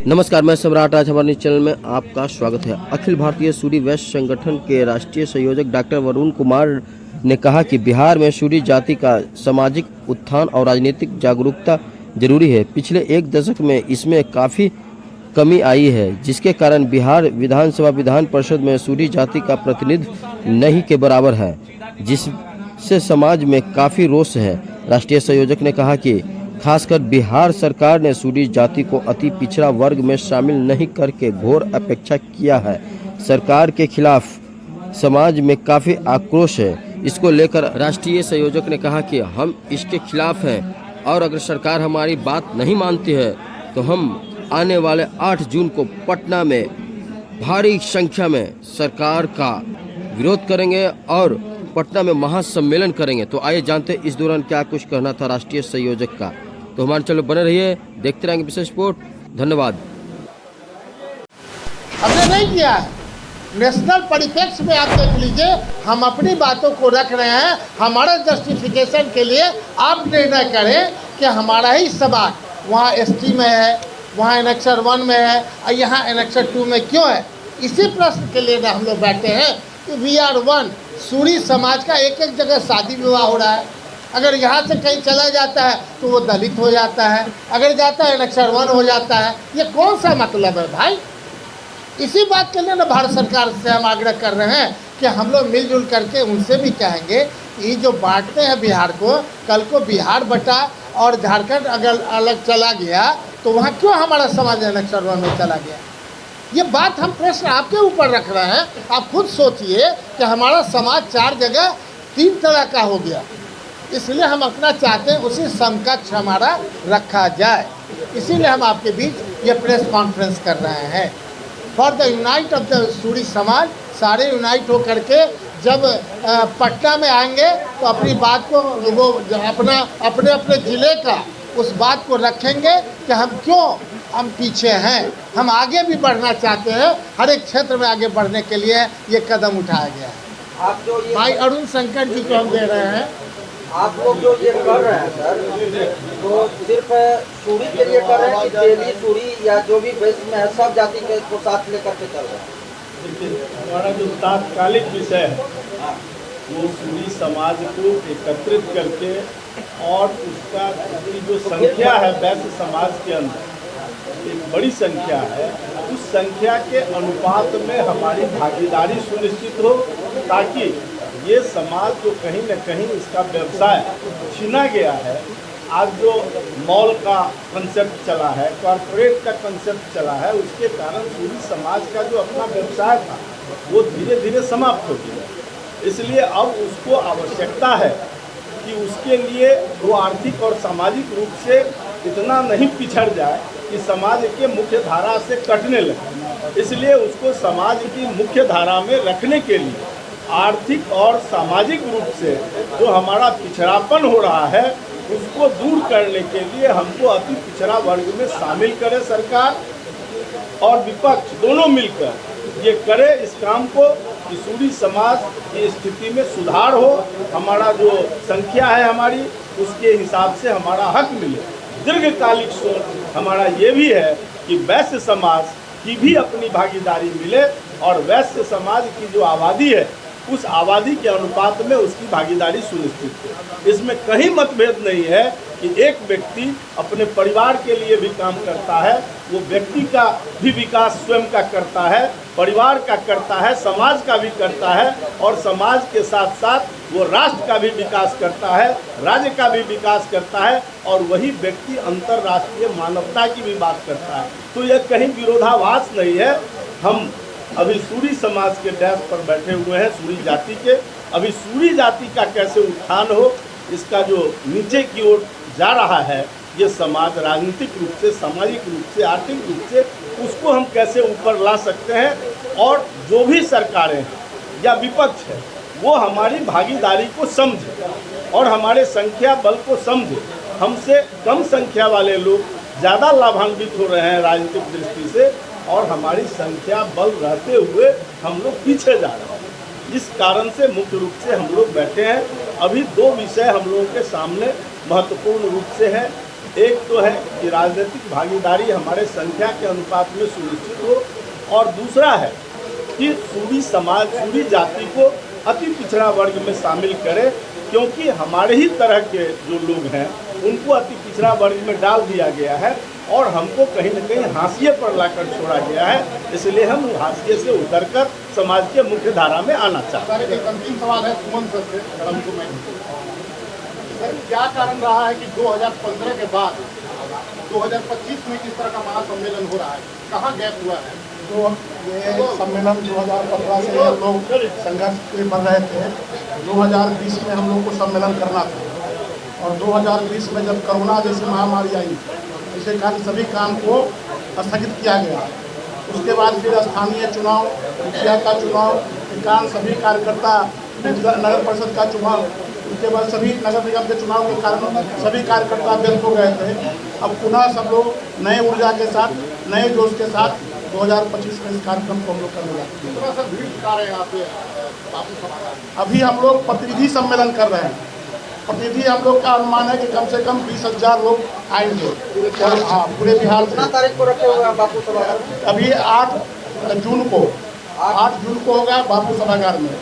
नमस्कार, मैं सम्राट। आज हमारे चैनल में आपका स्वागत है। अखिल भारतीय सूरी वैश्य संगठन के राष्ट्रीय संयोजक डॉक्टर वरुण कुमार ने कहा कि बिहार में सूरी जाति का सामाजिक उत्थान और राजनीतिक जागरूकता जरूरी है। पिछले एक दशक में इसमें काफ़ी कमी आई है, जिसके कारण बिहार विधानसभा विधान परिषद में सूरी जाति का प्रतिनिधित्व नहीं के बराबर है, जिससे समाज में काफ़ी रोष है। राष्ट्रीय संयोजक ने कहा कि खासकर बिहार सरकार ने सूरी जाति को अति पिछड़ा वर्ग में शामिल नहीं करके घोर अपेक्षा किया है। सरकार के खिलाफ समाज में काफ़ी आक्रोश है। इसको लेकर राष्ट्रीय संयोजक ने कहा कि हम इसके खिलाफ हैं और अगर सरकार हमारी बात नहीं मानती है तो हम आने वाले 8 जून को पटना में भारी संख्या में सरकार का विरोध करेंगे और पटना में महासम्मेलन करेंगे। तो आइए जानते हैं इस दौरान क्या कुछ कहना था राष्ट्रीय संयोजक का। तो हमारे चैनल बने रहिए, देखते रहेंगे विशेष रिपोर्ट। धन्यवाद। हमने नहीं किया है। नेशनल परिप्रेक्ष्य में आप देख लीजिए, हम अपनी बातों को रख रहे हैं। हमारे जस्टिफिकेशन के लिए आप निर्णय करें कि हमारा ही समाज वहाँ एसटी में है, वहाँ एनेक्सर 1 में है और यहाँ एनेक्सर 2 में क्यों है। इसी प्रश्न के लिए हम लोग बैठे हैं कि वी आर वन। सूरी समाज का एक एक जगह शादी विवाह हो रहा है। अगर यहाँ से कहीं चला जाता है तो वो दलित हो जाता है, अगर जाता है एनेक्सर 1 हो जाता है। ये कौन सा मतलब है भाई। इसी बात के लिए ना भारत सरकार से हम आग्रह कर रहे हैं कि हम लोग मिलजुल करके उनसे भी कहेंगे ये जो बांटते हैं बिहार को, कल को बिहार बटा और झारखंड अगर अलग चला गया तो वहाँ क्यों हमारा समाज एनेक्सर 1 में चला गया। ये बात हम प्रश्न आपके ऊपर रख रहे हैं। आप खुद सोचिए कि हमारा समाज 4 जगह 3 तरह का हो गया, इसलिए हम अपना चाहते हैं उसी समकक्ष हमारा रखा जाए। इसीलिए हम आपके बीच ये प्रेस कॉन्फ्रेंस कर रहे हैं for the unite of the Suri समाज। सारे यूनाइट हो करके जब पटना में आएंगे तो अपनी बात को वो अपने अपने ज़िले का उस बात को रखेंगे कि हम क्यों हम पीछे हैं। हम आगे भी बढ़ना चाहते हैं, हर एक क्षेत्र में आगे बढ़ने के लिए ये कदम उठाया गया है। आप जो ये भाई अरुण शंकर जी को हम दे रहे हैं। आप लोग जो ये कर रहे हैं सर, तो सिर्फ सूरी के लिए कर रहे हैं कि तेली सूरी या जो भी वैश्य में है सब जाति के को साथ लेकर के चल रहे हैं। हमारा जो तात्कालिक विषय है वो सूरी समाज को एकत्रित करके और उसकी जो संख्या है वैश्य समाज के अंदर एक बड़ी संख्या है, उस संख्या के अनुपात में हमारी भागीदारी सुनिश्चित हो, ताकि ये समाज जो कहीं न कहीं इसका व्यवसाय छीना गया है। आज जो मॉल का कंसेप्ट चला है, कॉरपोरेट का कंसेप्ट चला है, उसके कारण सूरी समाज का जो अपना व्यवसाय था वो धीरे धीरे समाप्त हो गया। इसलिए अब उसको आवश्यकता है कि उसके लिए वो आर्थिक और सामाजिक रूप से इतना नहीं पिछड़ जाए कि समाज के मुख्य धारा से कटने लगे। इसलिए उसको समाज की मुख्य धारा में रखने के लिए आर्थिक और सामाजिक रूप से जो हमारा पिछड़ापन हो रहा है उसको दूर करने के लिए हमको अति पिछड़ा वर्ग में शामिल करे सरकार और विपक्ष दोनों मिलकर ये करे इस काम को कि सूरी समाज की स्थिति में सुधार हो, हमारा जो संख्या है हमारी उसके हिसाब से हमारा हक मिले। दीर्घकालिक सोच हमारा ये भी है कि वैश्य समाज की भी अपनी भागीदारी मिले और वैश्य समाज की जो आबादी है उस आबादी के अनुपात में उसकी भागीदारी सुनिश्चित हो। इसमें कहीं मतभेद नहीं है कि एक व्यक्ति अपने परिवार के लिए भी काम करता है, वो व्यक्ति का भी विकास स्वयं का करता है, परिवार का करता है, समाज का भी करता है और समाज के साथ साथ वो राष्ट्र का भी विकास करता है, राज्य का भी विकास करता है और वही व्यक्ति अंतर्राष्ट्रीय मानवता की भी बात करता है। तो यह कहीं विरोधाभास नहीं है। हम अभी सूरी समाज के डैश पर बैठे हुए हैं, सूरी जाति के। अभी सूरी जाति का कैसे उत्थान हो, इसका जो नीचे की ओर जा रहा है ये समाज राजनीतिक रूप से, सामाजिक रूप से, आर्थिक रूप से उसको हम कैसे ऊपर ला सकते हैं और जो भी सरकारें हैं या विपक्ष है वो हमारी भागीदारी को समझे और हमारे संख्या बल को समझे। हमसे कम संख्या वाले लोग ज़्यादा लाभान्वित हो रहे हैं राजनीतिक दृष्टि से और हमारी संख्या बल रहते हुए हम लोग पीछे जा रहे हैं। इस कारण से मुख्य रूप से हम लोग बैठे हैं। अभी 2 विषय हम लोगों के सामने महत्वपूर्ण रूप से है। एक तो है कि राजनीतिक भागीदारी हमारे संख्या के अनुपात में सुनिश्चित हो, और दूसरा है कि सूडी समाज, सूडी जाति को अति पिछड़ा वर्ग में शामिल करे, क्योंकि हमारे ही तरह के जो लोग हैं उनको अति पिछड़ा वर्ग में डाल दिया गया है और हमको कहीं न कहीं हाशिए पर लाकर छोड़ा गया है। इसलिए हम हाशिए से उतरकर समाज के मुख्य धारा में आना चाहते हैं। सर, एक अंतिम सवाल है सुमन सर से, सर क्या कारण रहा है कि 2015 के बाद 2025 में इस तरह का महासम्मेलन हो रहा है, कहाँ गैप हुआ है? तो ये सम्मेलन 2015 से हम लोग संघर्ष में बढ़ रहे थे। 2020 में हम लोग को सम्मेलन करना था, और 2020 में जब कोरोना जैसी महामारी आई, इसके कारण सभी काम को स्थगित किया गया। उसके बाद फिर स्थानीय चुनाव, मुखिया का चुनाव के कारण सभी कार्यकर्ता, नगर परिषद का चुनाव, उसके बाद सभी नगर निगम के चुनाव के कारण सभी कार्यकर्ता व्यस्त हो गए थे। अब पुनः सब लोग नए ऊर्जा के साथ, नए जोश के साथ 2025 में इस कार्यक्रम को हम लोग करने जाते हैं। कितना सर भीड़ जुटा रहे हैं यहाँ पे बापू सभागार? अभी हम लोग प्रतिनिधि सम्मेलन कर रहे हैं। प्रतिनिधि हम लोग का अनुमान है कि कम से कम 20,000 लोग आएंगे। हाँ, पूरे बिहार कितना से। तारीख को रखे हुए हैं बापू सभागार? अभी 8 जून को होगा बापू सभागार में।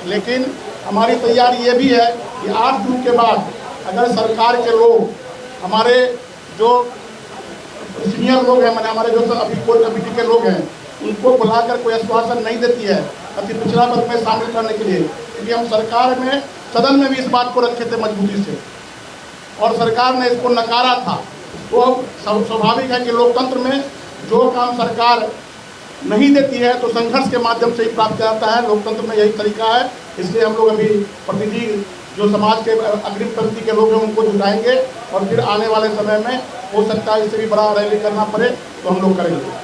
लेकिन हमारी तैयारी ये भी है कि 8 जून के बाद अगर सरकार के लोग, हमारे जो सीनियर लोग हैं, मैंने हमारे जो अभी कोर कमेटी के लोग हैं, उनको बुलाकर कोई आश्वासन नहीं देती है अति पिछड़ा वर्ग में शामिल करने के लिए, क्योंकि हम सरकार में, सदन में भी इस बात को रखे थे मजबूती से, और सरकार ने इसको नकारा था। तो अब स्वाभाविक है कि लोकतंत्र में जो काम सरकार नहीं देती है तो संघर्ष के माध्यम से ही प्राप्त जाता है। लोकतंत्र में यही तरीका है। इसलिए हम लोग अभी प्रतिनिधि जो समाज के अग्रिम पंक्ति के लोग हैं उनको जुटाएंगे, और फिर आने वाले समय में हो सकता है इससे भी बड़ा रैली करना पड़े तो हम लोग करेंगे।